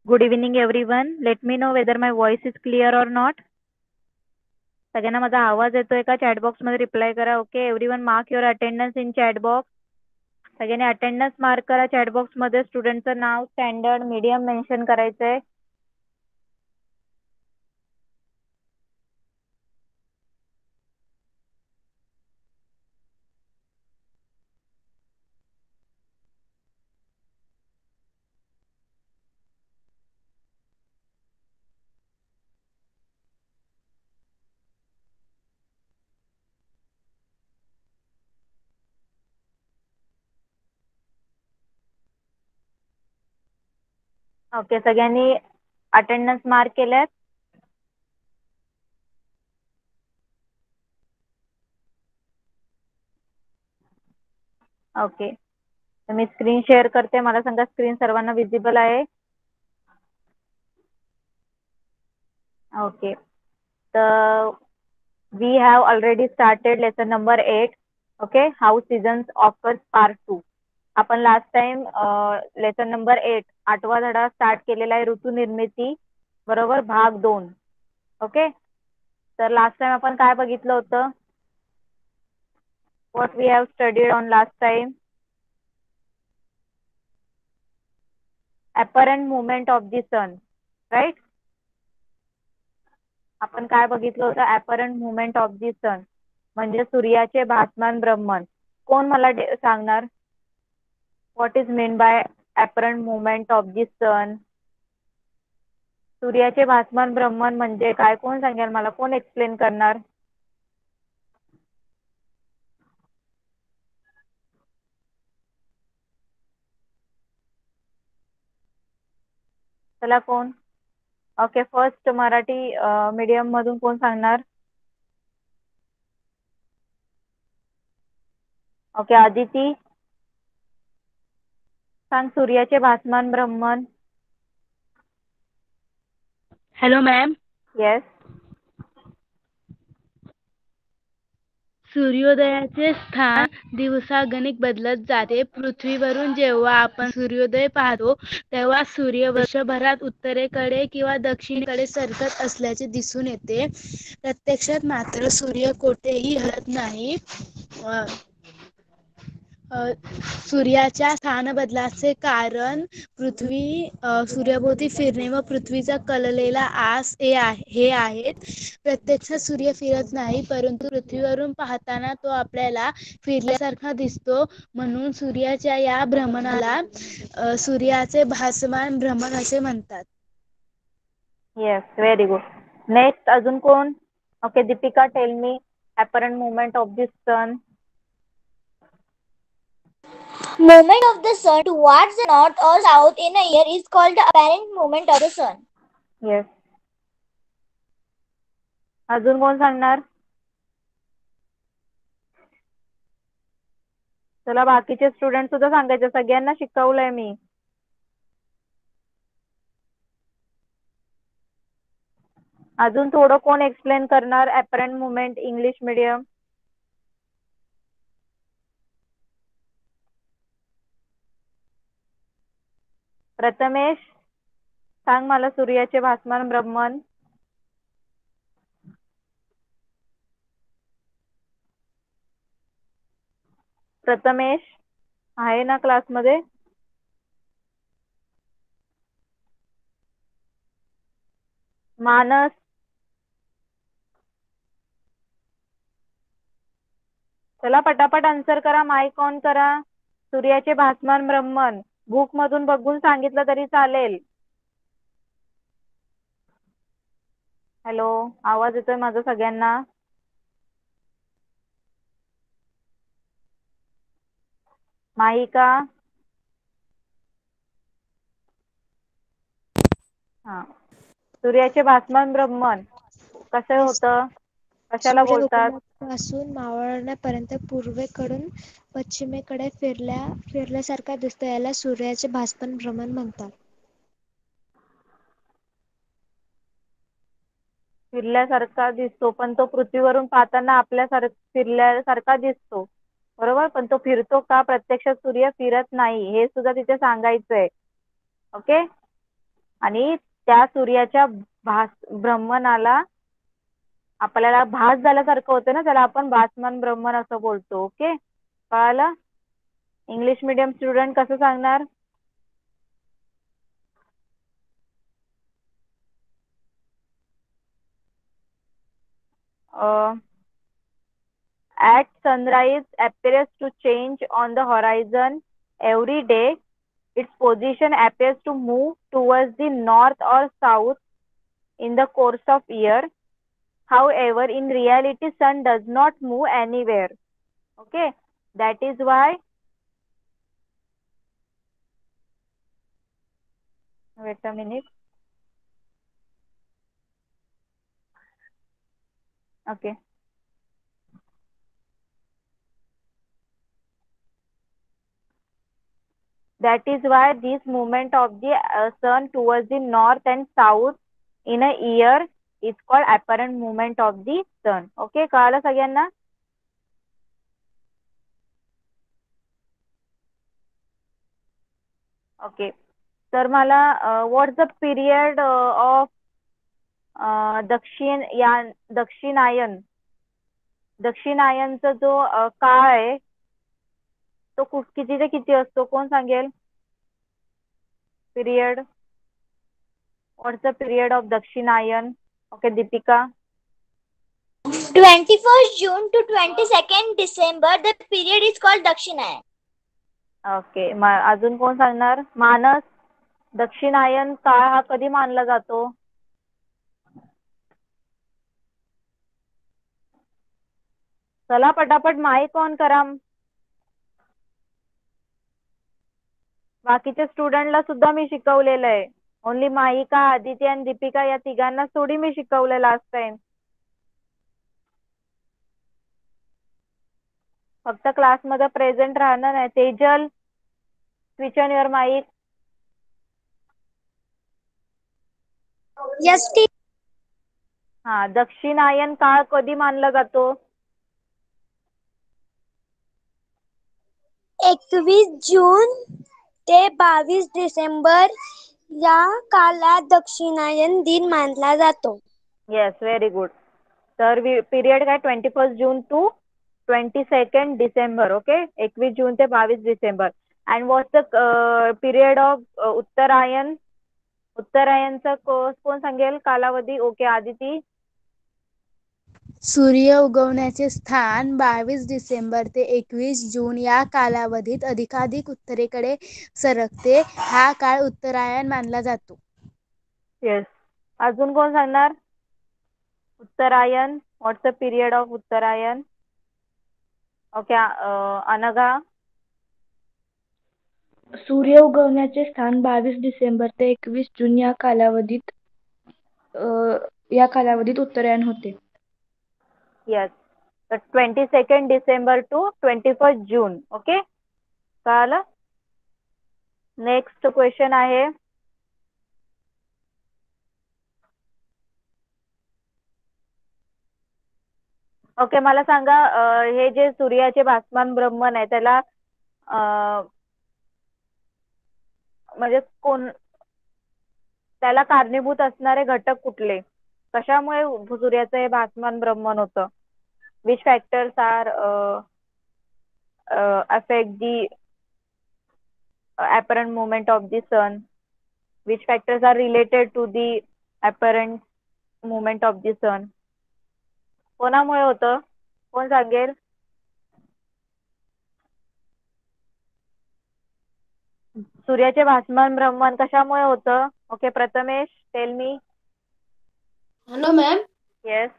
Good evening everyone. Let me know whether my voice is clear or not. सगळ्यांना माझा आवाज येतोय का? चॅट बॉक्स मध्ये रिप्लाय करा. Okay everyone, mark your attendance in chat box. सगळ्यांनी अटेंडन्स मार्क करा चॅट बॉक्स मध्ये. स्टुडंटचं नाव स्टँडर्ड मीडियम मेन्शन करायचंय. ओके, सगळ्यांनी अटेंडन्स मार्क केल्यात. ओके, तर मी स्क्रीन शेअर करते. मला सांगा स्क्रीन सर्वांना विजिबल आहे? ओके, तर we have already started lesson number 8. Okay, how seasons offers part 2. आपण लास्ट टाइम लेसन नंबर 8 8वा धडा स्टार्ट केलेला आहे, ऋतू निर्मिती बरोबर, भाग 2. ओके, तर लास्ट टाइम आपण काय बघितलं होतं? What we have studied on last time? Apparent movement of the sun, right? आपण काय बघितलं होतं? Apparent movement of the sun म्हणजे सूर्याचे भासमान भ्रमण. कोण मला सांगणार? What is mean by apparent movement of the sun? सूर्याचे भासमान भ्रमण म्हणजे काय? कोण सांगेल मला? कोण एक्सप्लेन करणार? चला कोण? ओके, फर्स्ट मराठी मीडियम मधून कोण सांगणार? ओके, आदिती सांग सूर्याचे भासमान भ्रमण. Hello ma'am. येस. सूर्योदयाचे स्थान दिवसागणिक बदलत जाते. पृथ्वीवरून जेव्हा आपण सूर्योदय पाहतो तेव्हा सूर्य वर्षभरात उत्तरेकडे किंवा दक्षिणेकडे सरकत असल्याचे दिसून येते. प्रत्यक्षात मात्र सूर्य कोठेही हलत नाही. सूर्याच्या स्थानबदलाचे कारण पृथ्वी सूर्याभोवती फिरणे व पृथ्वीचा कललेला आस हे आहेत. प्रत्यक्षात सूर्य फिरत नाही, परंतु पृथ्वीवरून पाहताना तो आपल्याला फिरल्यासारखा दिसतो. म्हणून सूर्याच्या या भ्रमणाला सूर्याचे भासमान भ्रमण असे म्हणतात. Yes, very good. नेक्स्ट अजून कोण? Okay, Deepika, tell me apparent movement of the sun. Movement of the sun towards the north or south in a year is called the apparent movement of the sun. Yes, अजून कोण सांगणार? चला बाकीचे student सुद्धा सांगायचे. सगळ्यांना शिकवलंय मी. अजून थोडं कोण एक्सप्लेन करणार apparent movement English medium? Prathamesh सांग मला सूर्याचे भासमान भ्रमण. प्रथमेश आहे ना क्लासमध्ये? मानस, चला पटापट आन्सर करा. माईक ऑन करा. सूर्याचे भासमान भ्रमण बुक मधून बघून सांगितलं तरी चालेल. हॅलो, आवाज येतोय माझा सगळ्यांना? माहिका? हा, सूर्याचे भासमान भ्रमण कसं होतं? कशाला सूर्य बोलतात? उगवण्यापासून मावळण्यापर्यंत पूर्वेकडून पश्चिमेकडे फिरल्यासारखा दिसतो. याला सूर्याचे भासमान भ्रमण म्हणतात. फिरल्यासारखा दिसतो, पण तो पृथ्वीवरून पाहताना फिरल्यासारखा दिसतो, बरोबर. पण तो फिरतो का? प्रत्यक्षात सूर्य फिरत नाही, हे सुद्धा तिथे सांगायचंय. ओके, आणि त्या सूर्याच्या भ्रमणाला आपल्याला भास झाल्यासारखं होतं ना, त्याला आपण भासमान भ्रमण असं बोलतो. ओके, कळालं? इंग्लिश मीडियम स्टुडंट कसं सांगणार? At sunrise appears to change on the horizon every day. Its position appears to move towards the north or south in the course of year. However, in reality, sun does not move anywhere. Okay, that is why. Wait a minute. Okay. That is why this movement of the sun towards the north and south in a year is called apparent movement of the sun. Okay, कळालं सगळ्यांना? Okay, तर मला व्हॉट्स the period of दक्षिणायनचा जो काळ आहे तो किती ते किती असतो? कोण सांगेल? Period, what's the period of दक्षिणायन? Okay, Deepika. 21st June to 22nd December. The period is called Dakshinayan. Okay, अजून कोण सांगणार? मानस, दक्षिणायन काळ हा कधी मानला जातो? चला पटापट माईक ऑन करा. बाकीच्या स्टुडंटला सुद्धा मी शिकवलेलं आहे. ओनली माईका, आदिती आणि दीपिका या तिघांना थोडी मी शिकवलं लास्ट टाइम. फक्त क्लासमध्ये प्रेझेंट राहणं नाही. Tejal, switch on your mic. Yes, हा, दक्षिणायन काळ कधी मानला जातो? 21 जून ते 22 डिसेंबर या कालात दक्षिणायन दिन मानला जातो. Yes, very good. तर पिरियड काय? 21 जून टू 22 डिसेंबर. ओके, 21 जून ते 22 डिसेंबर. And what's the period of Uttarayan? उत्तरायणचा कोण सांगेल कालावधी? ओके, आदिती. सूर्य उगवण्याचे स्थान 22 डिसेंबर ते 21 जून या कालावधीत अधिकाधिक उत्तरेकडे सरकते. हा काळ उत्तरायण मानला जातो. येस, अजून कोण सांगणार? उत्तरायण, what's the period of Uttarayan? Okay, Anagha. सूर्य उगवण्याचे स्थान 22 डिसेंबर ते 21 जून या कालावधीत उत्तरायण होते. येस, तर 22 डिसेंबर टू 21 जून. ओके, कळालं? नेक्स्ट क्वेश्चन आहे. ओके, मला सांगा, हे जे सूर्याचे भासमान भ्रमण आहे त्याला म्हणजे त्याला कारणीभूत असणारे घटक कुठले? कशामुळे सूर्याचं हे भासमान भ्रमण होतं? Which factors are affect the apparent movement of the sun? Which factors are related to the apparent movement of the sun? कोणामुळे होतं? कोण सांगेल? सूर्याचे भासमान भ्रमण कशामुळे होतं? Okay, Prathamesh, tell me. Hello ma'am. Yes.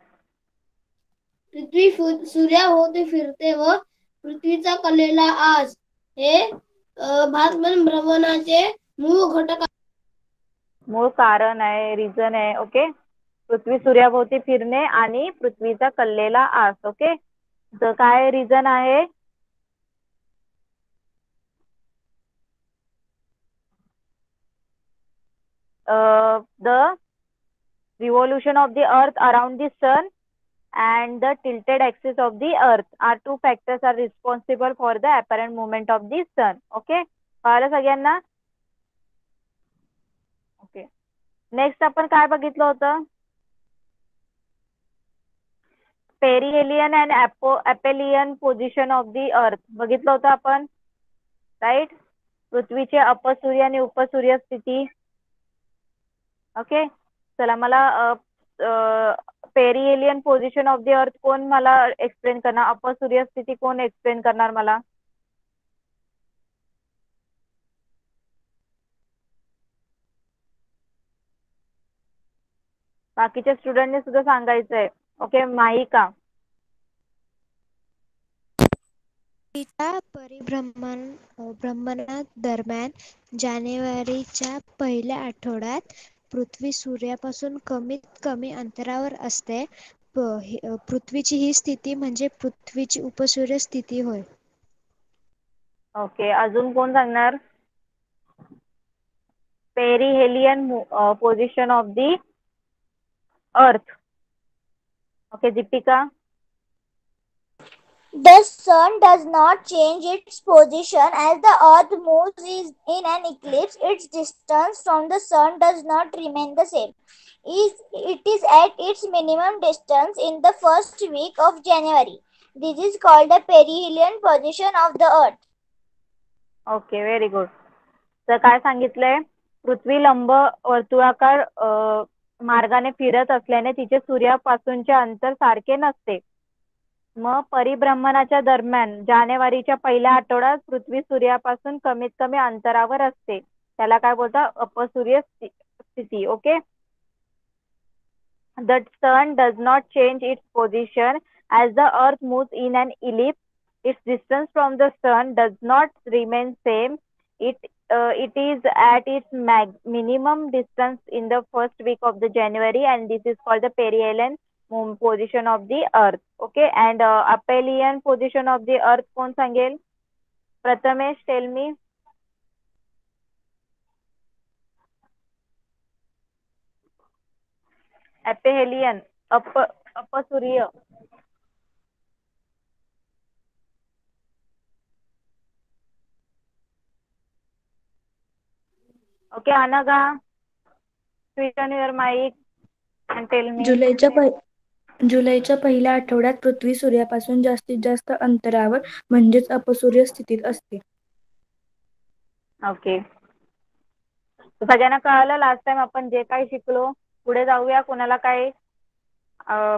पृथ्वी सूर्याभोवती फिरते व पृथ्वीचा कलेला आस हे भासमान भ्रमणाचे मूळ कारण आहे, रिझन आहे. ओके, पृथ्वी सूर्याभोवती फिरणे आणि पृथ्वीचा कललेला आस. ओके, तर काय रिझन आहे? The revolution of the earth around the sun and the tilted axis of the earth are two factors are responsible for the apparent movement of the sun. Okay, कळालं सगळ्यांना? ओके, नेक्स्ट आपण काय बघितलं होतं? Perihelion and aphelion position of the earth बघितलं होतं आपण, right. पृथ्वीचे अपसूर्य आणि उपसूर्य स्थिती. ओके, चला मला perihelion position of the earth कोण मला एक्सप्लेन करणार? अपसूर्य स्थिती कोण एक्सप्लेन करणार मला? बाकीच्या स्टुडंटने सुद्धा सांगायचंय. ओके, माहिका. परिभ्रमणा दरम्यान जानेवारीच्या पहिल्या आठवड्यात पृथ्वी सूर्यापासून कमीत कमी अंतरावर असते. पृथ्वीची ही स्थिती म्हणजे पृथ्वीची उपसूर्य स्थिती होय. ओके, अजून कोण सांगणार? पेरिहेलियन पोझिशन ऑफ दी अर्थ. Okay, Deepika. The sun does not change its position as the earth moves in an eclipse. Its distance from the sun does not remain the same. It is at its minimum distance in the first week of January. This is called the perihelion position of the earth. Okay, very good. तर काय सांगितलंय? पृथ्वी लंब वर्तुळाकार मार्गाने फिरत असल्याने तिचे सूर्यापासूनचे अंतर सारखे नसते. मग परिभ्रमणाच्या दरम्यान जानेवारीच्या पहिल्या आठवड्यात पृथ्वी सूर्यापासून कमीत कमी अंतरावर असते. त्याला काय बोलतात? अपसूर्य स्थिती. Okay. The sun does not change its position as the earth moves in an ellipse. Its distance from the sun does not remain same. It is at its minimum distance in the first week of the January, and this is called the perihelion position of the earth. Okay, and aphelion position of the earth कोण सांगेल? Prathamesh, tell me. Aphelion अपसूर्य. Okay, Anagha, switch on your mic and tell me. जुलैच्या पहिल्या आठवड्यात पृथ्वी सूर्यापासून जास्तीत जास्त अंतरावर म्हणजेच अपसूर्य स्थितीत असते. ओके, सगळ्यांना कळालं लास्ट टाइम आपण जे काही शिकलो? पुढे जाऊया. कोणाला काही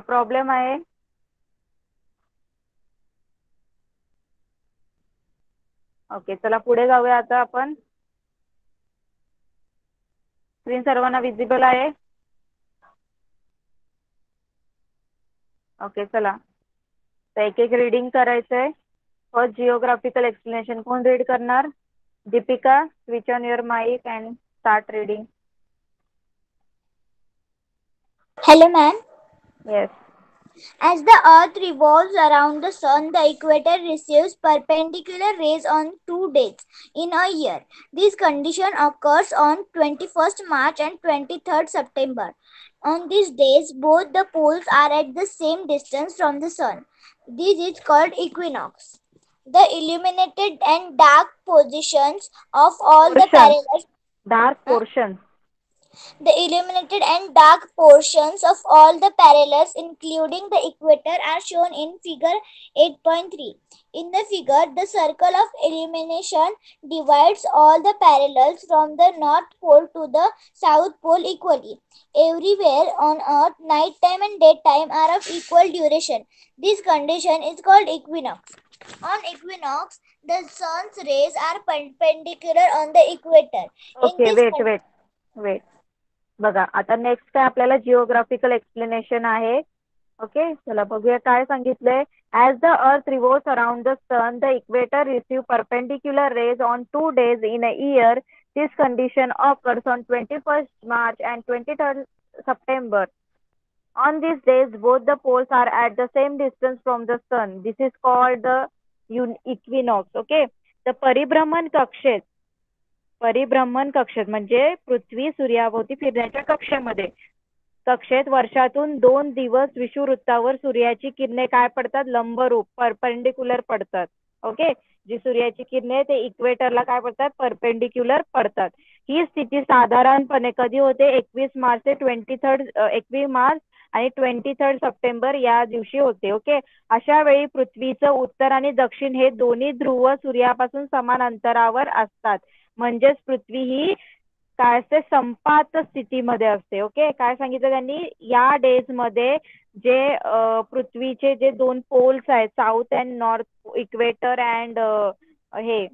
प्रॉब्लेम आहे? ओके, चला पुढे जाऊया. आता आपण स्क्रीन सर्वांना विजिबल आहे? ओके, चला तर एक एक रीडिंग करायचंय. फर्स्ट जिओग्राफिकल एक्सप्लेनेशन कोण रीड करणार? Deepika, switch on your mic and start reading. Hello, ma'am. Yes. As the earth revolves around the sun, the equator receives perpendicular rays on 2 days in a year. This condition occurs on 21st March and 23rd September. On these days, both the poles are at the same distance from the sun. This is called equinox. The illuminated and dark positions of all the parallels. Dark portions. The illuminated and dark portions of all the parallels, including the equator, are shown in figure 8.3. In the figure, the circle of illumination divides all the parallels from the North Pole to the South Pole equally. Everywhere on Earth, nighttime and daytime are of equal duration. This condition is called equinox. On equinox, the sun's rays are perpendicular on the equator. Okay, wait. बघा, आता next काय आपल्याला geographical explanation आहे. Okay, चला बघूया काय सांगितलंय. As the earth revolves around the sun, the equator receive perpendicular rays on 2 days in a year. This condition occurs on 21st March and 23rd September. On these days, both the poles are at the same distance from the sun. This is called the equinox. Okay, the परिभ्रमण कक्षेत म्हणजे पृथ्वी सूर्याभोवती फिरण्याच्या कक्षेत वर्षातून 2 दिवस विषुववृत्तावर सूर्याची किरणे काय पडतात? लंबरूप, परपेंडिक्युलर पडतात. ओके, जी सूर्याची किरणे ते इक्वेटरला काय पडतात? परपेंडिक्युलर पडतात. ही स्थिती साधारणपणे कधी होते? 21 मार्च ते 21 मार्च आणि 23 सप्टेंबर या दिवशी होते. ओके. अशा वेळी पृथ्वीचं उत्तर आणि दक्षिण हे दोन्ही ध्रुव सूर्यापासून समान अंतरावर असतात. म्हणजेच पृथ्वी ही काय असते? संपात स्थितीमध्ये असते. ओके. काय सांगितलं त्यांनी? या डेज मध्ये जे पृथ्वीचे जे दोन पोल्स आहेत, south and north equator and हे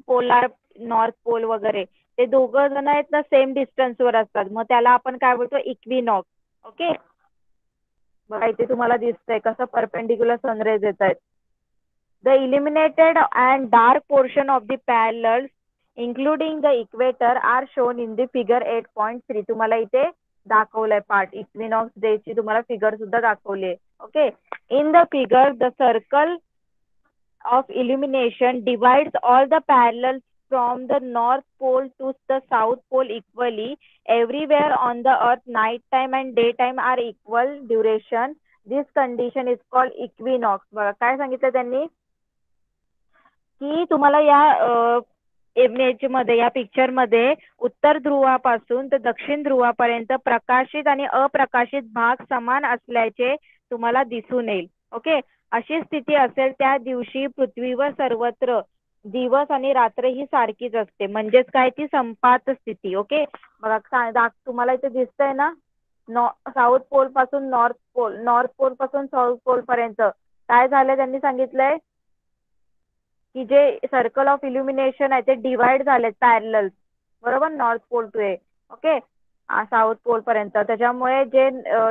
पोलार नॉर्थ पोल वगैरे, ते दोघं जण आहेत ना सेम डिस्टन्सवर असतात. मग त्याला आपण काय बोलतो? इक्विनॉक्स. ओके. बघा इथे तुम्हाला दिसतंय कसं परपेंडिक्युलर सनरेज येत आहेत. The illuminated and dark portion of the parallels including the equator are shown in the figure 8.3. तुम्हाला इथे दाखवलंय पार्ट इक्विनॉक्स डे ची तुम्हाला फिगर सुद्धा दाखवली. Okay. In the figure the circle of illumination divides all the parallels from the north pole to the south pole equally. Everywhere on the earth night time and daytime are equal duration. This condition is called equinox. बघा काय सांगितलं त्यांनी की तुम्हाला या image मध्ये, या picture मध्ये उत्तर ध्रुवापासून तर दक्षिण ध्रुवापर्यंत प्रकाशित आणि अप्रकाशित भाग समान असल्याचे तुम्हाला दिसून येईल. ओके. अशी स्थिती असेल त्या दिवशी पृथ्वीवर सर्वत्र दिवस आणि रात्र ही सारखीच असते. म्हणजेच काय? ती संपात स्थिती. ओके. बघा तुम्हाला इथे दिसतंय ना, साऊथ पोल पासून नॉर्थ पोल पासून साऊथ पोल पर्यंत काय झालंय त्यांनी सांगितलंय की जे सर्कल ऑफ इल्युमिनेशन आहे ते डिवाइड झालेत पॅरलल, बरोबर, north pole to A. Okay. South pole पर्यंत. त्याच्यामुळे जे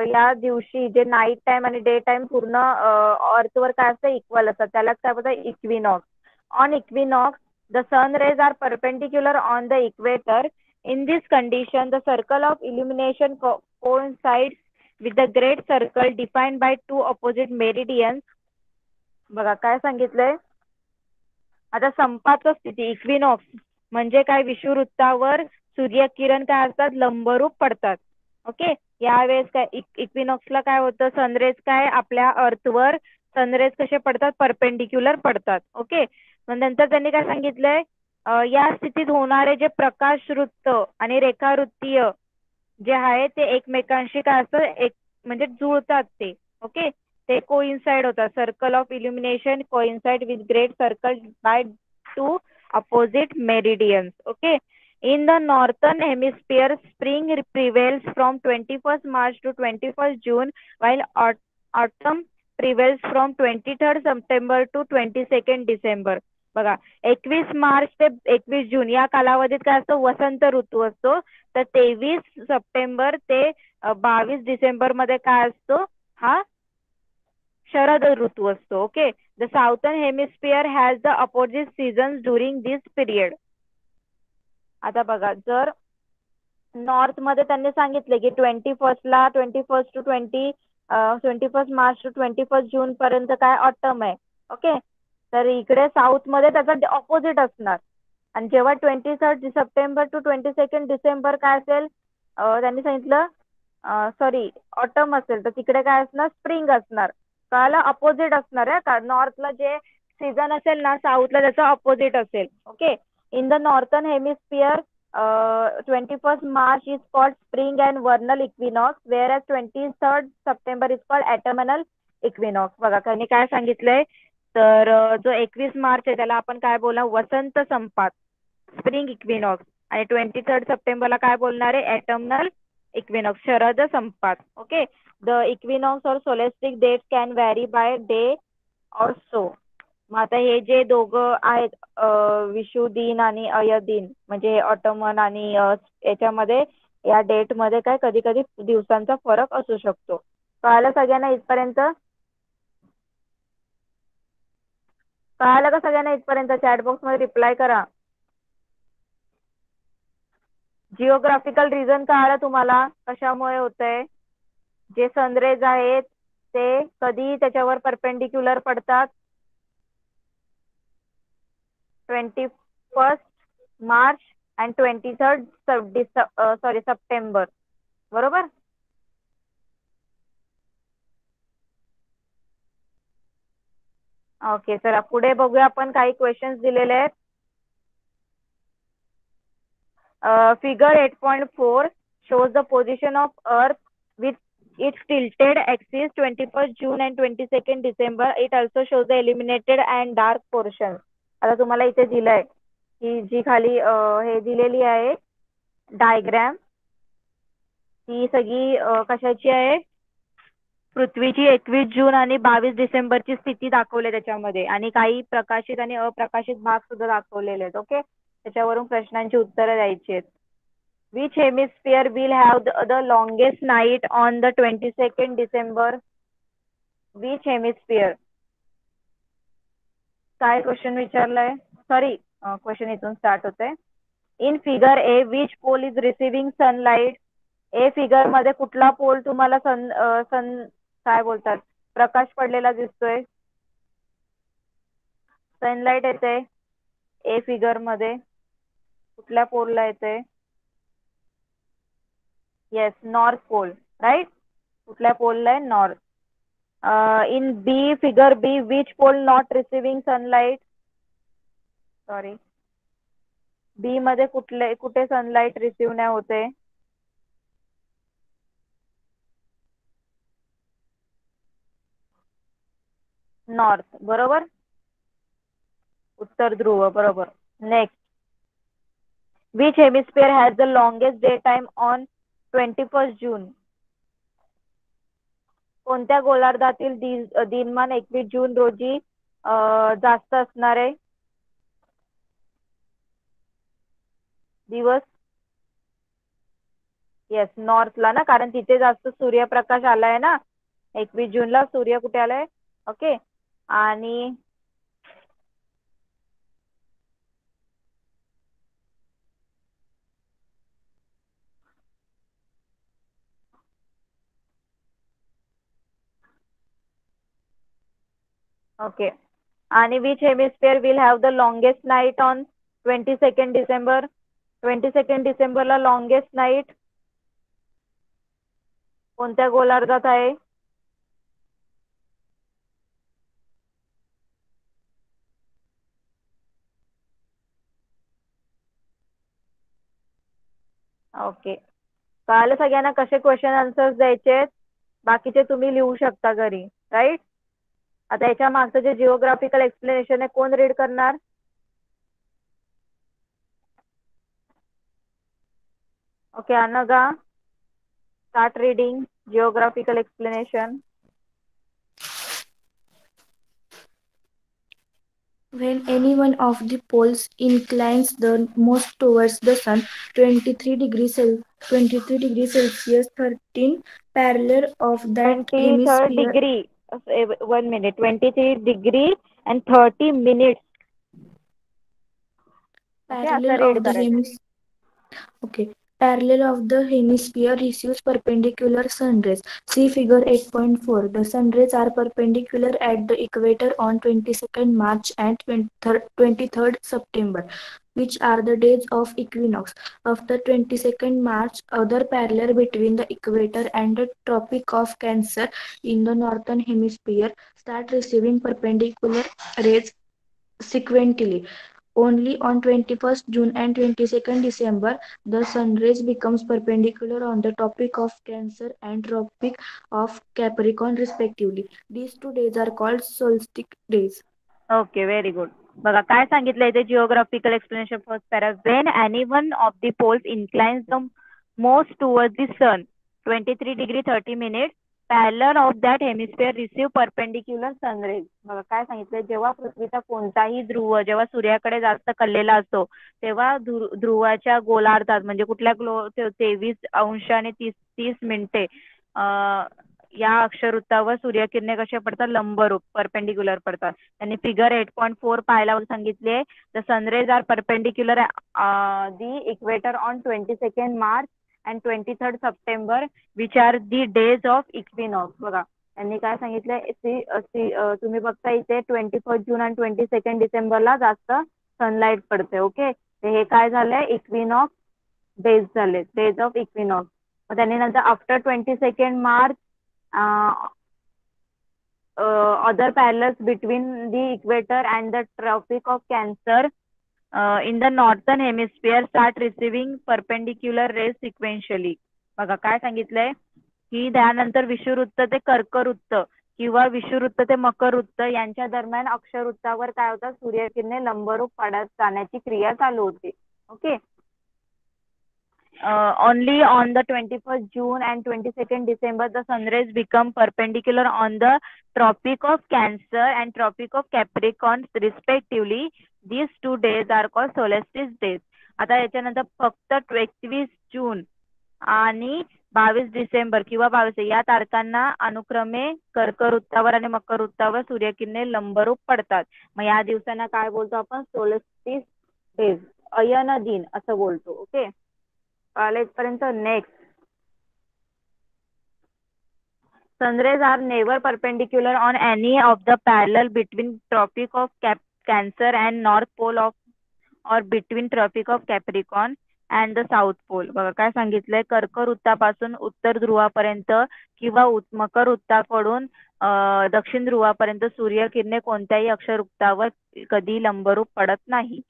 या दिवशी जे नाईट टाइम आणि डे टाइम पूर्ण अर्थवर काय असतं? इक्वल असतात. त्यालाच काय बोलतात? Equinox. On equinox the sun rays are perpendicular on the equator. In this condition the circle of illumination coincides with the great circle defined by two opposite meridians. बघा काय सांगितलंय आता? संपात स्थिती इक्विनॉक्स म्हणजे काय? विषुववृत्तावर सूर्यकिरण काय असतात? लंबरूप पडतात. ओके. यावेळेस काय इक्विनॉक्सला काय होतं? सनरेज काय आपल्या अर्थवर सनरेज कसे पडतात? परपेंडिक्युलर पडतात. ओके. मग नंतर त्यांनी काय सांगितलंय? या स्थितीत होणारे जे प्रकाशवृत्त आणि रेखावृत्तीय जे आहे ते एकमेकांशी काय असतं? एक म्हणजे जुळतात ते. ओके. ते कोइन्साइड होतात. Circle of illumination coincide with great circle by two opposite meridians. Okay. In the northern hemisphere, spring prevails from 21st March to 21st June, while autumn prevails from 23rd September to 22nd December. बघा 21 मार्च ते 21 जून या कालावधीत काय असतो? वसंत ऋतू असतो. तर 23 September ते 22 डिसेंबर मध्ये काय असतो? हा शरद ऋतू असतो. Okay. The Southern hemisphere has the opposite seasons during this period. आता बघा जर नॉर्थ मध्ये त्यांनी सांगितले की 21 मार्च टू 21 जून पर्यंत काय ऑटम आहे. ओके. तर इकडे साऊथ मध्ये त्याचा ऑपोजिट असणार. आणि जेव्हा 23 सप्टेंबर टू 22 डिसेंबर काय असेल? त्यांनी सांगितलं सॉरी ऑटम असेल तर तिकडे काय असणार? स्प्रिंग असणार. कळालं? अपोजिट असणार आहे का? नॉर्थला जे सीझन असेल ना साऊथला त्याचा अपोजिट असेल. Okay. In the northern hemisphere 21st March is called spring and vernal equinox, whereas 23rd September is called autumnal equinox. बघा त्यांनी काय सांगितलंय? तर जो 21 मार्च आहे त्याला आपण काय बोलणार? वसंत संपात, स्प्रिंग इक्विनॉक्स. आणि 23rd सप्टेंबरला काय बोलणार आहे? ऑटमनल इक्विनॉक्स, शरद संपात. Okay. The equinox or solstice dates can vary by day or so. मग आता हे जे दोघं आहेत विषु दिन आणि अय दिन म्हणजे ऑटोमन आणि याच्यामध्ये या डेट मध्ये काय कधी कधी दिवसांचा फरक असू शकतो. कळालं सगळ्यांना इथपर्यंत? कळालं का सगळ्यांना इथपर्यंत? चॅट बॉक्स मध्ये रिप्लाय करा. जिओग्राफिकल रिझन कळालं तुम्हाला कशामुळे होतंय? जे सनरेज आहेत ते कधी त्याच्यावर परपेंडिक्युलर पडतात? 21 मार्च अँड 23 सप्टेंबर, बरोबर. ओके. चला पुढे बघूया आपण काही क्वेश्चन्स दिलेले आहेत. Figure 8.4 shows the position of Earth with its tilted axis 21st June and 22nd December. It also shows the illuminated and dark portion. आता तुम्हाला इथे दिलंय ही जी खाली हे दिलेली आहे डायग्राम ही सगळी कशाची आहे पृथ्वीची 21 जून आणि 22 डिसेंबरची स्थिती दाखवली त्याच्यामध्ये आणि काही प्रकाशित आणि अप्रकाशित भाग सुद्धा दाखवलेले आहेत. ओके, त्याच्यावरून प्रश्नांची उत्तरं द्यायची आहेत. Which hemisphere will have the longest night on the 22nd December? Which hemisphere? काय क्वेश्चन विचारलाय? सॉरी, क्वेश्चन इथून स्टार्ट होतंय. In figure A which pole is receiving sunlight? A figure मध्ये कुठला पोल तुम्हाला सन काय बोलतात प्रकाश पडलेला दिसतोय? सनलाइट येते ए फिगर मध्ये कुठल्या पोलला येते? Yes, north pole, right. कुठल्या पोलला आहे? North. In B figure B which pole not receiving sunlight? Sorry, B मध्ये कुठे सनलाइट रिसिव्ह नाही होते? नॉर्थ, बरोबर. उत्तर ध्रुव, बरोबर. Next, which hemisphere has the longest day time on 21st जून? कोणत्या गोलार्धातील दिनमान 21 जून रोजी जास्त असणारे दिवस? येस, नॉर्थला ना, कारण तिथे जास्त सूर्यप्रकाश आलाय ना. 21 जूनला सूर्य कुठे आलाय? ओके. आणि ओके, आणि which hemisphere will have the longest night on 22nd December? 22nd डिसेंबरला लॉंगेस्ट नाईट कोणत्या गोलार्धात आहे? ओके, कळालं सगळ्यांना कसे क्वेश्चन आन्सर्स द्यायचे? बाकीचे तुम्ही लिहू शकता घरी, राईट. आता याच्या मागचं जे जिओग्राफिकल एक्सप्लेनेशन आहे कोण रीड करणार? ओके, अनगा, start reading geographical explanation. When any one of the poles inclines the most towards the sun, 23 degrees Celsius, 13 parallel of that 23rd hemisphere, degree, 1 minute, 23 degree and 30 minutes. Okay, असं parallel read of the करायचं. okay, parallel of the hemisphere receives perpendicular sun rays. See figure 8.4. The sun rays are perpendicular at the equator on 22nd March and 23rd September, which are the days of equinox. After 22nd March, other parallel between the equator and the Tropic of Cancer in the northern hemisphere start receiving perpendicular rays sequentially. Only on 21st June and 22nd December, the sun rays becomes perpendicular on the Tropic of Cancer and Tropic of Capricorn respectively. These 2 days are called solstice days. Okay, very good. बघा काय सांगितलं इथे geographical explanation first para. When any one of the poles inclines the most towards the sun 23 degree 30 minute parallel of that hemisphere receive perpendicular sunrays. बघा काय सांगितलं, जेव्हा पृथ्वीचा कोणताही ध्रुव जेव्हा सूर्याकडे जास्त कललेला असतो तेव्हा ध्रुवाच्या गोलार्धात म्हणजे कुठल्या 23 आणि 30 मिनिटे या अक्षवृत्तावर सूर्यकिरणे कसे पडतात? लंबरूप, परपेंडिक्युलर पडतात. त्यांनी फिगर 8.4 पाहायला सांगितले. The sun rays are perpendicular the equator on 22nd March and 23rd September which are the days of equinox. बघा त्यांनी काय सांगितलंय, तुम्ही बघता इथे 21st जून आणि 22nd डिसेंबरला जास्त सनलाइट पडते. ओके, हे काय झालंय? इक्विनॉक्स डेज झाले, डेज ऑफ इक्विनॉक्स. त्यांनी नंतर after 22nd March other parallels between the equator and the Tropic of Cancer in the northern hemisphere start receiving perpendicular rays sequentially. बघा काय सांगितलंय की त्यानंतर विषुववृत्त ते कर्कवृत्त किंवा विषुववृत्त ते मकरवृत्त यांच्या दरम्यान अक्षवृत्तावर काय होतात, सूर्यकिरणे लंबरूप पडत जाण्याची क्रिया चालू होते. Okay. Only on the 21st June and 22nd December the sun rays become perpendicular on the Tropic of Cancer and Tropic of Capricorn respectively. These 2 days are called solstice days. आता याच्यानंतर फक्त 21 जून आणि 22 डिसेंबर किंवा 22 या तारखांना अनुक्रमे कर्कवृत्तावर आणि मकरवृत्तावर सूर्यकिरणे लंबरूप पडतात. मग या दिवसांना काय बोलतो आपण, सोलस्टिस डेज, अयन दिन असं बोलतो. ओके. इथपर्यंत. Next, sun rays are never perpendicular on any of the parallel between Tropic of Cancer and North Pole of or between Tropic of Capricorn and the South Pole. बघा काय सांगितलंय, कर्कवृत्तापासून उत्तर ध्रुवापर्यंत किंवा मकरवृत्ताकडून दक्षिण ध्रुवापर्यंत सूर्यकिरणे कोणत्याही अक्षवृत्तावर कधी लंबरूप पडत नाही.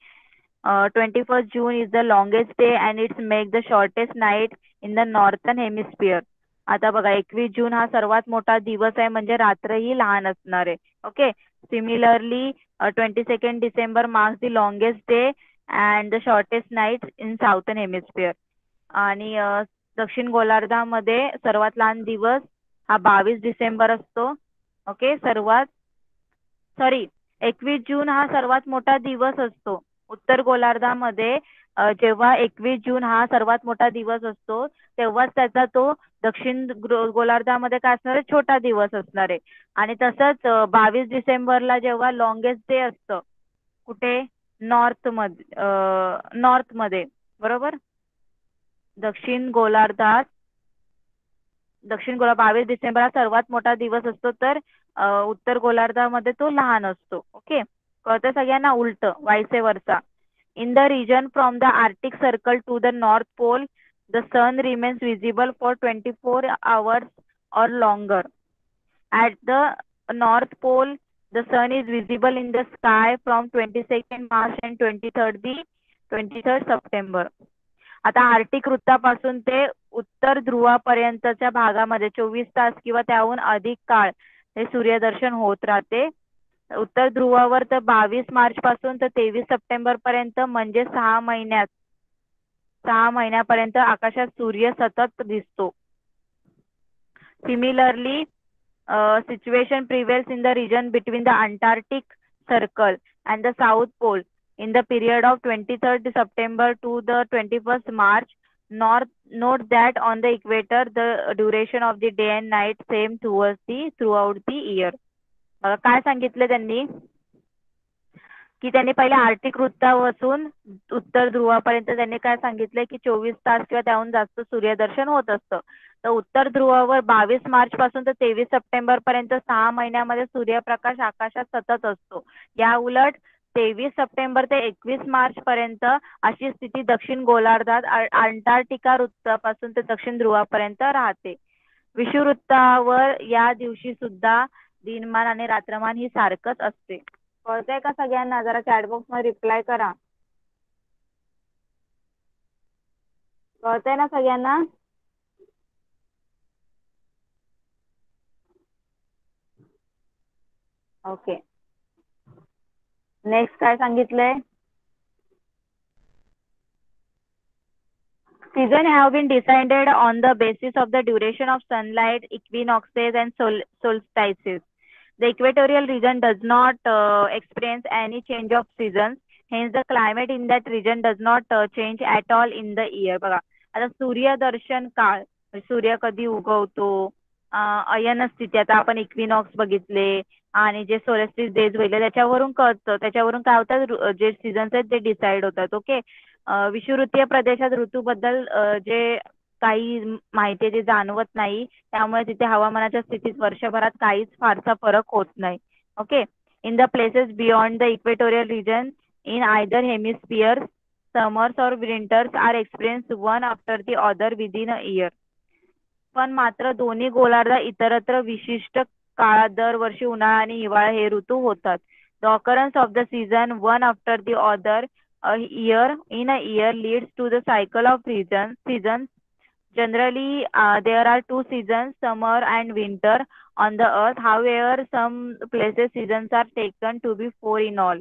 21st June is the longest day and it's make the shortest night in the northern hemisphere. आता बघा 21 जून हा सर्वात मोठा दिवस आहे म्हणजे रात्रही लहान असणार आहे. Okay. Similarly 22nd December marks the longest day and the shortest night in southern hemisphere. आणि दक्षिण गोलार्धामध्ये सर्वात लहान दिवस हा 22 डिसेंबर असतो. ओके. 21 जून हा सर्वात मोठा दिवस असतो. उत्तर गोलार्धामध्ये जेव्हा 21 जून हा सर्वात मोठा दिवस असतो तेव्हाच त्याचा तो दक्षिण गोलार्धामध्ये काय असणार आहे, छोटा दिवस असणार आहे. आणि तसंच 22 डिसेंबरला जेव्हा लॉंगेस्ट डे असतं कुठे, नॉर्थ मध्ये बरोबर, दक्षिण गोलार्धात 22 डिसेंबर हा सर्वात मोठा दिवस असतो तर उत्तर गोलार्धामध्ये तो लहान असतो. ओके. कळतं सगळ्यांना, उलट वायसे वर्सा. In the region from the Arctic Circle to the North Pole, the sun remains visible for 24 hours or longer. At the North Pole, the sun is visible in the sky from 22nd March and 23rd September. आता Arctic वृत्तापासून ते उत्तर ध्रुवापर्यंतच्या भागामध्ये 24 तास किंवा त्याहून अधिक काळ हे सूर्यदर्शन होत राहते. उत्तर ध्रुवावर तर 22 मार्च पासून तर 23 सप्टेंबर पर्यंत म्हणजे 6 महिन्यापर्यंत आकाशात सूर्य सतत दिसतो. Similarly situation prevails in the region between the Antarctic Circle and the South Pole in the period of 23rd September to the 21st March. Note that on the equator the duration of the day and night same throughout the year. काय सांगितले त्यांनी की त्यांनी पहिले Arctic वृत्तापासून उत्तर ध्रुवापर्यंत त्यांनी काय सांगितले की 24 तास किंवा त्याहून जास्त सूर्यदर्शन होत असतं. तर उत्तर ध्रुवावर 22 मार्च पासून तर 23 सप्टेंबर पर्यंत 6 महिन्यामध्ये सूर्यप्रकाश आकाशात सतत असतो. या उलट 23 सप्टेंबर ते 21 मार्च पर्यंत अशी स्थिती दक्षिण गोलार्धात अंटार्क्टिका वृत्तापासून ते दक्षिण ध्रुवापर्यंत राहते. विषुववृत्तावर या दिवशी सुद्धा दिनमान आणि रात्रमान ही सारखच असते. कळतंय का सगळ्यांना? जरा चॅट बॉक्स मध्ये रिप्लाय करा. कळतंय ना सगळ्यांना? ओके. नेक्स्ट काय सांगितलंय, season have been decided on the basis of the duration of sunlight, equinoxes and solstices. The equatorial region does not experience any change of seasons. Hence the climate in that region does not change at all in the year. बघा आता सूर्यदर्शन काळ, सूर्य कधी उगवतो, अयन स्थिती, आता आपण equinox बघितले आणि जे सोलस्टिस डेज वगैरे त्याच्यावरून कळतं, त्याच्यावरून काय होतात जे सीझन्स आहेत ते डिसाइड होतात. ओके. विषुववृत्तीय प्रदेशात ऋतूबद्दल जे काही माहिती आहे ते जाणवत नाही, त्यामुळे तिथे हवामानाच्या स्थितीत वर्षभरात काहीच फारसा फरक होत नाही. Okay. In the places beyond the equatorial region in either hemisphere summers और winters are experience one after the other within a year. पण मात्र दोन्ही गोलार्धात इतरत्र विशिष्ट काळात दरवर्षी उन्हाळा आणि हिवाळा हे ऋतू होतात. The occurrence of the season one after the other in a year leads to the cycle of seasons. Generally, there are two seasons, summer and winter, on the earth. However, some places seasons are taken to be four in all.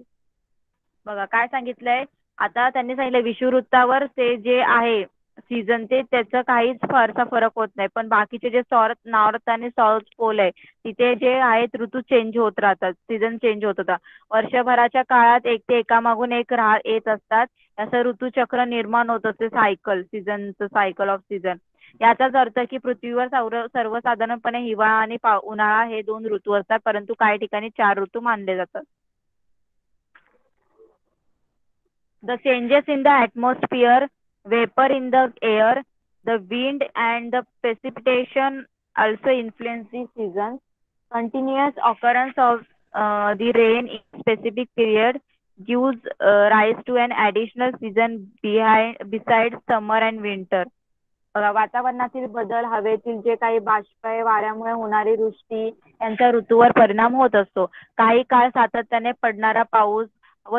बघा काय सांगितलंय आता त्यांनी सांगितलं विषुववृत्तावर ते जे आहे season ते त्याचा काहीच फारसा फरक होत नाही पण बाकीचे जे नॉर्थ आणि साऊथ पोल आहे तिथे जे आहेत ऋतू चेंज होत राहतात सीझन चेंज होत होता वर्षभराच्या काळात एक ते एकामागून एक येत असतात असं ऋतुचक्र निर्माण होत असते सायकल सीझनचं सायकल ऑफ सीझन याचाच अर्थ की पृथ्वीवर सर्वसाधारणपणे हिवाळा आणि उन्हाळा हे दोन ऋतू असतात परंतु काही ठिकाणी चार ऋतू मानले जातात. The changes in the atmosphere, vapor in the air, the wind and the precipitation also influence the seasons. Continuous occurrence of the rain in specific period gives rise to an additional season besides summer and winter. वातावरणातील बदल हवेतील जे काही बाष्प आहे वाऱ्यामुळे होणारी वृष्टी यांचा ऋतूवर परिणाम होत असतो काही काळ सातत्याने पडणारा पाऊस व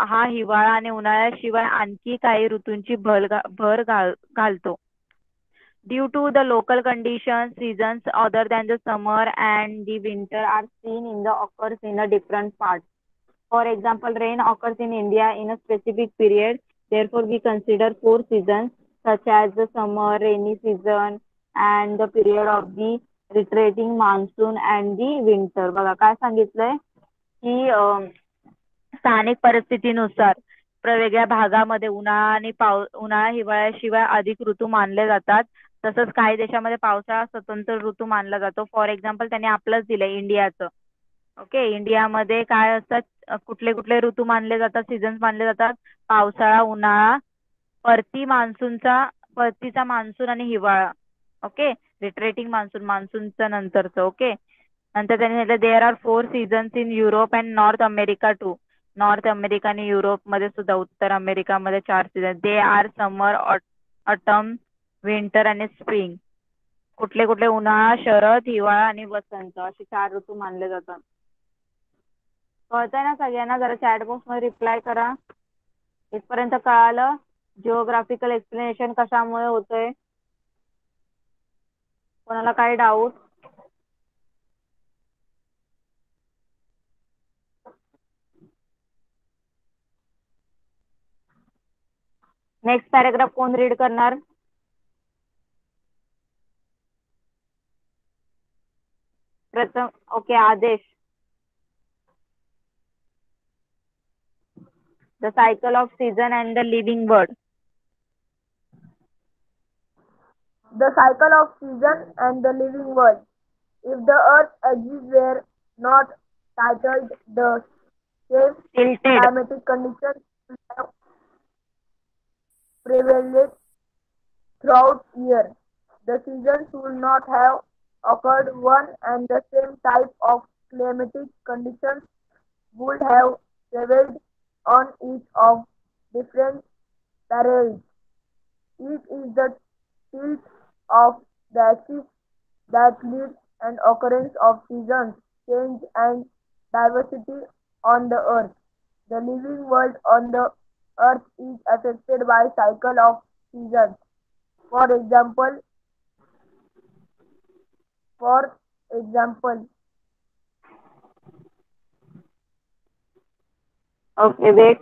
हा हिवाळा आणि उन्हाळ्याशिवाय आणखी काही ऋतूंची भर घालतो. Due to the local conditions, seasons other than the summer and the winter are seen in the occurs in a different parts. For example, rain occurs in India in a specific period. Therefore, we consider four seasons such as the summer, rainy season, and the period of the retreating monsoon and the winter. बघा काय सांगितलंय की स्थानिक परिस्थितीनुसार वेगवेगळ्या भागामध्ये उन्हाळा आणि उन्हाळा हिवाळ्याशिवाय अधिक ऋतू मानले जातात तसंच काही देशामध्ये पावसाळा स्वतंत्र ऋतू मानला जातो फॉर एक्झाम्पल त्यांनी आपलंच दिलंय इंडियाचं ओके इंडियामध्ये काय असतात कुठले कुठले ऋतू मानले जातात सीझन्स मानले जातात पावसाळा उन्हाळा परतीचा मान्सून आणि हिवाळा ओके रिट्रेटिंग मान्सूनच्या नंतरचं ओके नंतर त्यांनी सांगितलं there are four seasons in Europe and North America to North America आणि युरोप मध्ये सुद्धा उत्तर अमेरिकामध्ये चार season they are summer autumn winter आणि स्प्रिंग कुठले कुठले उन्हाळा शरद हिवाळा आणि वसंत असे चार ऋतू मानले जातात. कळतंय ना सगळ्यांना जरा चॅट बॉक्स मध्ये रिप्लाय करा इथपर्यंत कळालं जिओग्राफिकल एक्सप्लेनेशन कशामुळे होतंय कोणाला काही डाऊट नेक्स्ट पॅराग्राफ कोण रीड करणार प्रथम ओके आदेश the cycle of season and the living world. The cycle of season and the living world. If the earth axis were not titled, the same Tilted. climatic conditions would have prevailed throughout year. The seasons would not have occurred one and the same type of climatic conditions would have prevailed on each of different parallels. It is the tilt of the axis that leads an occurrence of seasons, change and diversity on the earth. The living world on the earth is affected by cycle of seasons. For example, Okay, wait.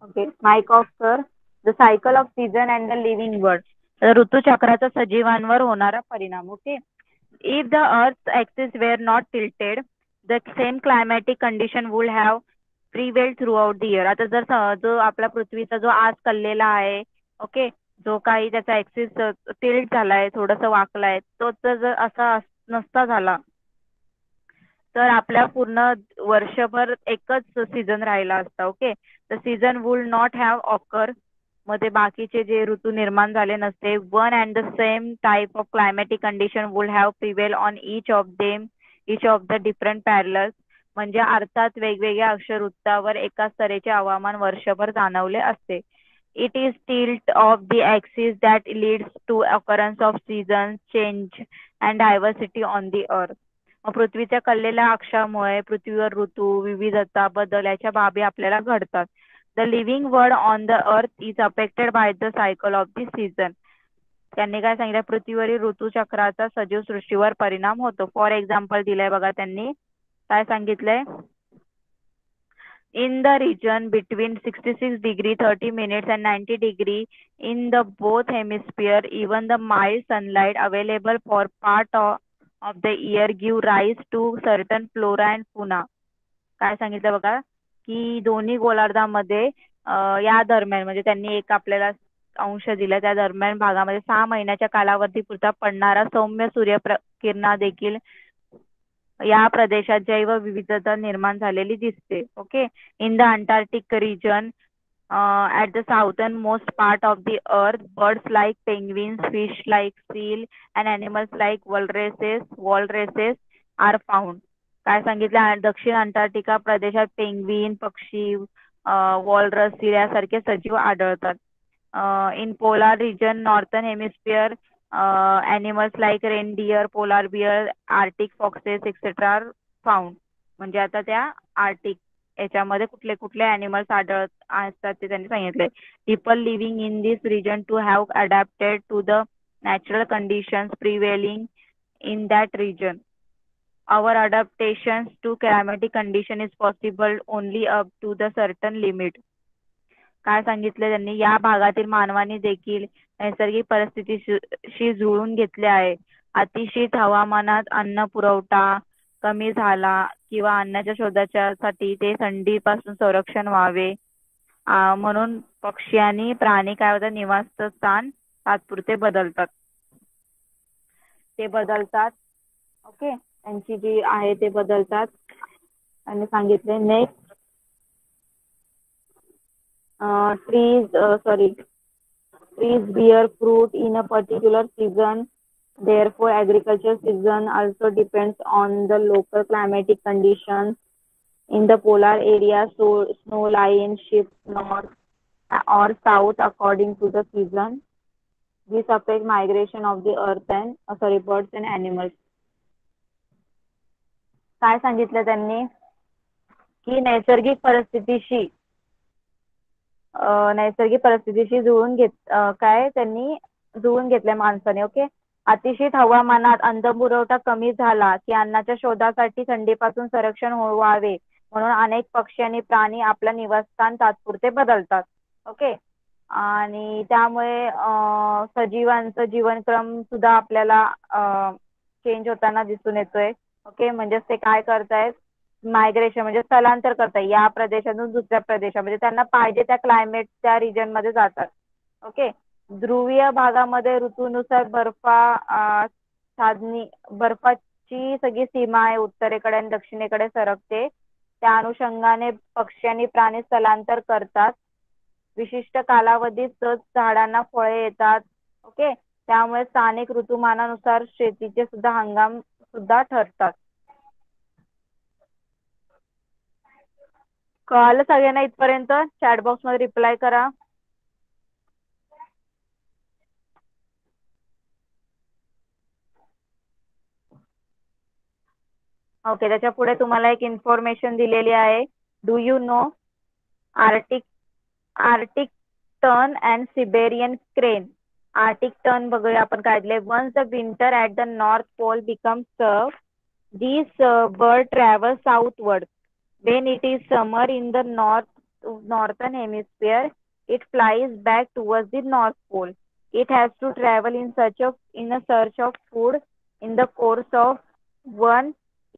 Okay, mic off, sir. The cycle of season and the living world. ऋतुचक्राचा सजीवांवर होणारा परिणाम. Okay. If the Earth's axis were not tilted, the same climatic condition would have prevailed throughout the year. आता जर जो आपला पृथ्वीचा जो आज कललेला आहे, ओके, जो काही त्याचा ऍक्सिस टिल्ट झालाय, थोडंसं वाकलाय, तो जर असा नसता झाला तर आपल्या पूर्ण वर्षभर एकच सीझन राहिला असता. Okay, the season would not have occur मध्ये बाकीचे जे ऋतू निर्माण झाले नसते. One and the same type of climatic condition would have prevail on each of the different parallels. म्हणजे अर्थात वेगवेगळ्या अक्षरवृत्तावर एकाच तऱ्हेचे हवामान वर्षभर जाणवले असते. It is tilt of the axis that leads to occurrence of seasons change and diversity on the earth. पृथ्वीच्या कललेल्या अक्षामुळे पृथ्वीवर ऋतू विविधता बदल याच्या बाबी आपल्याला घडतात. The living world on the earth is affected by the cycle of the season. त्यांनी काय सांगितलं, पृथ्वीवरील ऋतुचक्राचा सजीव सृष्टीवर परिणाम होतो. फॉर एक्झाम्पल दिलंय बघा त्यांनी, काय सांगितलंय. In the region between 66 degree 30 minutes and 90 degree in the both hemisphere, even the mild sunlight available for part of the year give rise to certain flora and fauna. काय सांगितलं बघा की दोन्ही गोलार्धामध्ये या दरम्यान म्हणजे त्यांनी एक आपल्याला अंश दिला, त्या दरम्यान भागामध्ये 6 महिन्याच्या कालावधीपुरता पडणारा सौम्य सूर्यकिरणा देखील या प्रदेशात जैवविविधता निर्माण झालेली दिसते. Okay. In the Antarctic region at the southernmost part of the earth, birds like penguins, fish like seal and animals like walruses are found. काय सांगितलं, दक्षिण अंटार्क्टिका प्रदेशात पेंग्विन, पक्षी, वॉलरस, सील यासारखे सजीव आढळतात. In polar region northern hemisphere, animals like reindeer, polar bear, arctic foxes etc are found. म्हणजे आता त्या आर्टिक याच्यामध्ये कुठले कुठले ॲनिमल्स आढळत असतात ते त्यांनी सांगितले. People living in this region to have adapted to the natural conditions prevailing in that region. our adaptations to climatic condition is possible only up to the certain limit. काय सांगितले त्यांनी, या भागातील मानवाने देखील नैसर्गिक परिस्थितीशी जुळवून घेतले आहे. अतिशीत हवामानात अन्न पुरवठा कमी झाला किंवा अन्नाच्या शोधासाठी ते थंडीपासून संरक्षण व्हावे म्हणून पक्षी आणि प्राणी काय होतात, निवासस्थान तात्पुरते बदलतात. ओके, त्यांची जी आहे ते बदलतात. आणि सांगितले next trees bear fruit in a particular season. Therefore, agriculture season also depends on the local climatic conditions. In the polar area, so snow line shifts north or south according to the season. This affects migration of the birds and animals. काय सांगितलं त्यांनी की नैसर्गिक परिस्थितीशी जुळून घेतलंय माणसाने. Okay. अतिशीत हवामानात अन्न पुरवठा कमी झाला की अन्नाच्या शोधासाठी थंडीपासून संरक्षण व्हावे म्हणून अनेक पक्षी आणि प्राणी आपलं निवासस्थान तात्पुरते बदलतात. ओके. आणि त्यामुळे सजीवांचा जीवनक्रम सुद्धा आपल्याला चेंज होताना दिसून येतोय. ओके. म्हणजे ते काय करतायत, मायग्रेशन म्हणजे स्थलांतर करताय या प्रदेशातून दुसऱ्या प्रदेशामध्ये, त्यांना पाहिजे त्या क्लायमेट त्या रिजन मध्ये जातात. ओके. ध्रुवीय भागामध्ये ऋतूनुसार बर्फाची सगळी सीमा आहे उत्तरेकडे आणि दक्षिणेकडे सरकते. त्या अनुषंगाने पक्षी आणि प्राणी स्थलांतर करतात. विशिष्ट कालावधीत झाडांना फळे येतात. ओके. त्यामुळे स्थानिक ऋतुमानानुसार शेतीचे सुद्धा हंगाम सुद्धा ठरतात. कळालं सगळ्यांना इथपर्यंत? चॅट बॉक्स मध्ये रिप्लाय करा. ओके. त्याच्या पुढे तुम्हाला एक इन्फॉर्मेशन दिलेली आहे. Do you know arctic tern and Siberian crane. Arctic tern बघूया आपण काढले. Once the winter at the north pole becomes severe, this bird travel southward. When it is summer in the northern hemisphere, it flies back towards the North Pole. It has to travel in a search of food. In the course of 1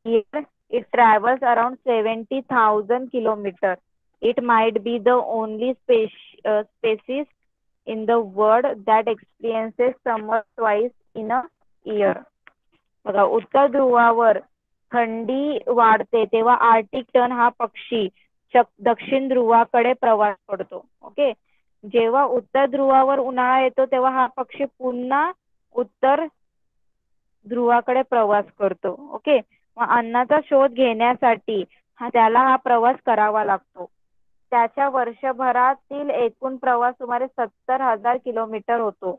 year, it travels around 70,000 kilometers. It might be the only species in the world that experiences summer twice in a year. बघा, उत्तर ध्रुवावर थंडी वाढते तेव्हा Arctic turn हा पक्षी दक्षिण ध्रुवाकडे प्रवास करतो. ओके. जेव्हा उत्तर ध्रुवावर उन्हाळा येतो तेव्हा हा पक्षी पुन्हा उत्तर ध्रुवाकडे प्रवास करतो. ओके. मग अन्नाचा शोध घेण्यासाठी त्याला हा प्रवास करावा लागतो. त्याच्या वर्षभरातील एकूण प्रवास सुमारे 70,000 किलोमीटर होतो.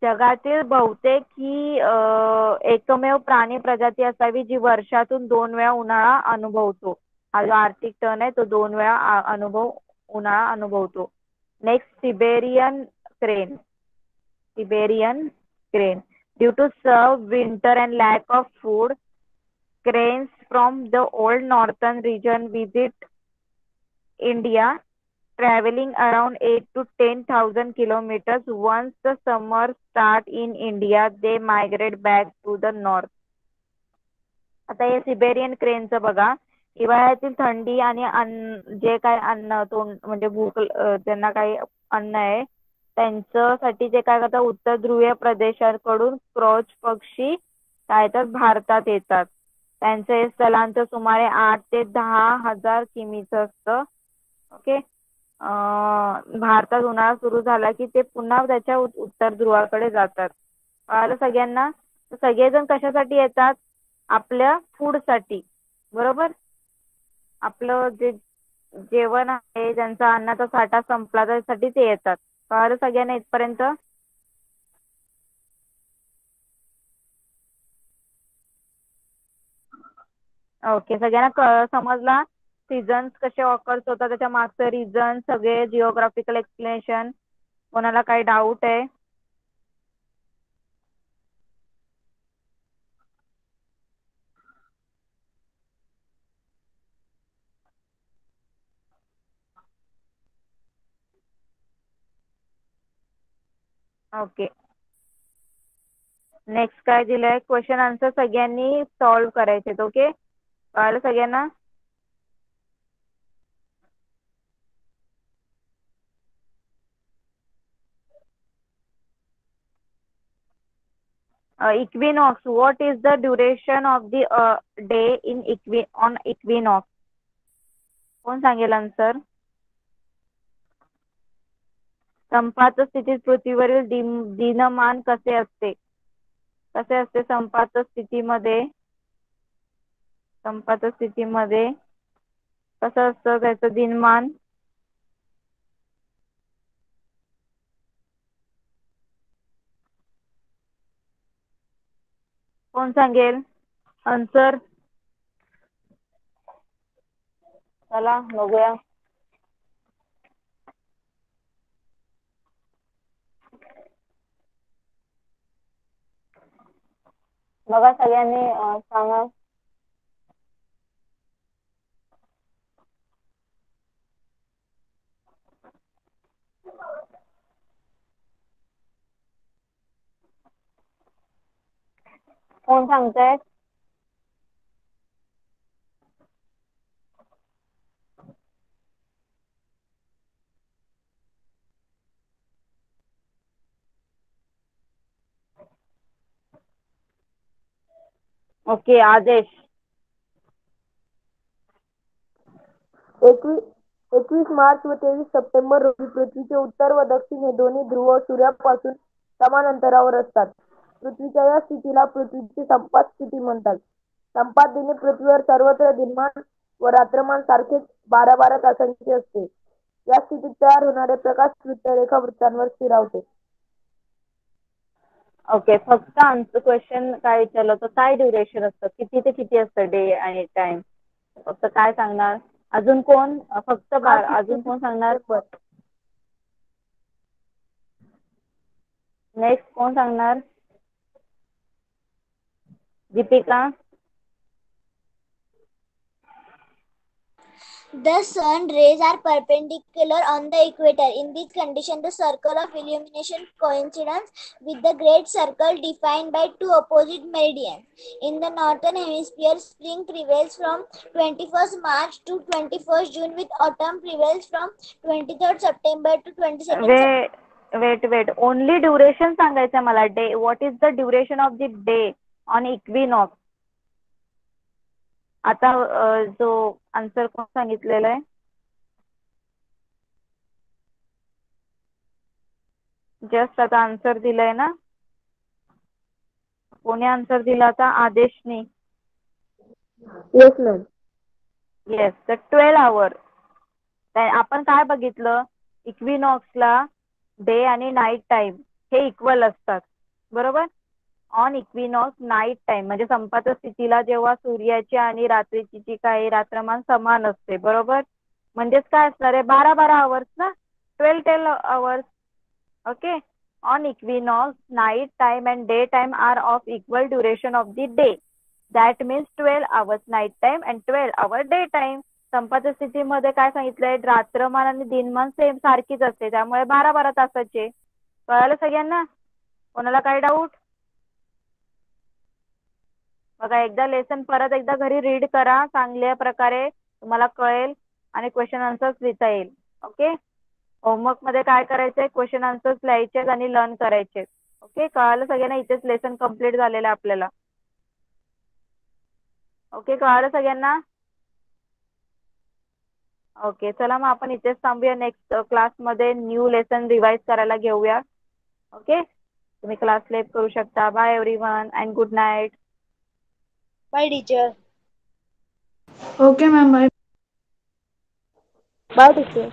जगातील बहुतेक ही एकमेव प्राणी प्रजाती असावी जी वर्षातून 2 वेळा उन्हाळा अनुभवतो. हा जो आर्टिक टर्न आहे तो 2 वेळा उन्हाळा अनुभवतो. Next Siberian crane. Due to serve winter and lack of food, cranes from the old northern region visit India, traveling around 8 to 10,000 kilometers. Once the summer start in India, they migrate back to the north. आता हे सिबेरियन क्रेनचं बघा, हिवाळ्यातील थंडी आणि जे काय अन्न म्हणजे भूक त्यांना काही अन्न आहे त्यांच्यासाठी जे काय करतात उत्तर ध्रुवीय प्रदेशाकडून क्रॉच पक्षी काय तर भारतात येतात. त्यांचे स्थलांतर सुमारे 8 ते 10,000 किमीचं असतं. ओके. भारतात उन्हाळा सुरू झाला की ते पुन्हा त्याच्या उत्तर ध्रुवाकडे जातात. कळालं सगळ्यांना? सगळेजण कशासाठी येतात? आपल्या फूड साठी, बरोबर. आपलं जे जेवण आहे ज्यांचा अन्नाचा साठा संपला त्यासाठी ते येतात. कळालं सगळ्यांना इथपर्यंत? ओके, सगळ्यांना समजला सीझन्स कसे ऑकर्स होतात त्याच्या मागचं रिझन सगळे जिओग्राफिकल एक्सप्लेनेशन. कोणाला काही डाऊट आहे? ओके. नेक्स्ट काय दिलंय? क्वेश्चन आन्सर सगळ्यांनी सॉल्व्ह करायचे. ओके, कळलं सगळ्यांना? Equinox. What is the duration of the day in on equinox? कोण सांगेल आन्सर? संपात स्थितीत पृथ्वीवरील दिनमान कसे असते? कसे असते संपात स्थितीमध्ये? संपात स्थितीमध्ये कसं असतं त्याचं दिनमान? कोण सांगेल आन्सर? चला बघूया. बघा सगळ्यांनी सांगा. कोण सांगताय? ओके, आदेश. 21 मार्च व 23 सप्टेंबर रोजी पृथ्वीचे उत्तर व दक्षिण हे दोन्ही ध्रुव सूर्यापासून समान अंतरावर असतात. पृथ्वीच्या या स्थितीला पृथ्वीची संपात स्थिती म्हणतात. संपात दिनी पृथ्वीवर सर्वत्र दिनमान व रात्रमान सारखेच 12-12 तासांचे असते. या स्थितीत तयार होणारे प्रकाश वृत्तरेखा वृत्तांवर स्थिरावते. ओके, फक्त आन्सर क्वेश्चन काय विचारलं तर काय ड्युरेशन असतं, किती ते किती असतं डे आणि टाइम? फक्त काय सांगणार? अजून कोण? फक्त अजून कोण सांगणार? नेक्स्ट कोण सांगणार? Deepika. The sun rays are perpendicular on the equator. In this condition, the circle of illumination coincides with the great circle defined by two opposite meridians. In the northern hemisphere, spring prevails from 21st March to 21st June, with autumn prevails from 23rd September to 22nd September. Wait only duration सांगायचं मला. Day, what is the duration of the day on equinox? आता जो answer कोण सांगितलेला आहे? Just आता answer दिलाय ना? कोणी आन्सर दिला आता? आदेशनी. Yes ma'am. येस, तर 12 आवर. आपण काय बघितलं? इक्विनॉक्सला डे आणि नाईट टाइम हे इक्वल असतात, बरोबर. ऑन इक्विनॉक्स नाईट टाइम म्हणजे संपात स्थितीला जेव्हा सूर्याची आणि रात्रीची जी काही रात्रमान समान असते बरोबर. म्हणजेच काय असणार आहे 12-12 आवर्स ना 12 hours. Okay. On equinox night time and day time are of equal duration of the day. That means 12 hours night time and 12 hour day time. संपात स्थितीमध्ये काय सांगितलंय रात्रमान आणि दिनमान सेम सारखीच असते त्यामुळे 12-12 तासाचे. कळालं सगळ्यांना. कोणाला काय डाऊट. बघा एकदा लेसन परत एकदा घरी रीड करा चांगल्या प्रकारे तुम्हाला कळेल आणि क्वेश्चन आन्सर्स लिहिता येईल. ओके. होमवर्क मध्ये काय करायचंय क्वेश्चन आन्सर्स लिहायचे आणि लर्न करायचे. ओके. कळालं सगळ्यांना. इथेच लेसन कम्प्लीट झालेलं आपल्याला. ओके. कळालं सगळ्यांना. ओके चला मग आपण इथेच थांबूया. नेक्स्ट क्लासमध्ये न्यू लेसन रिवाइज करायला घेऊया. ओके. तुम्ही क्लास लेट करू शकता. Bye everyone and good night. Bye teacher. Okay ma'am bye. Bye teacher.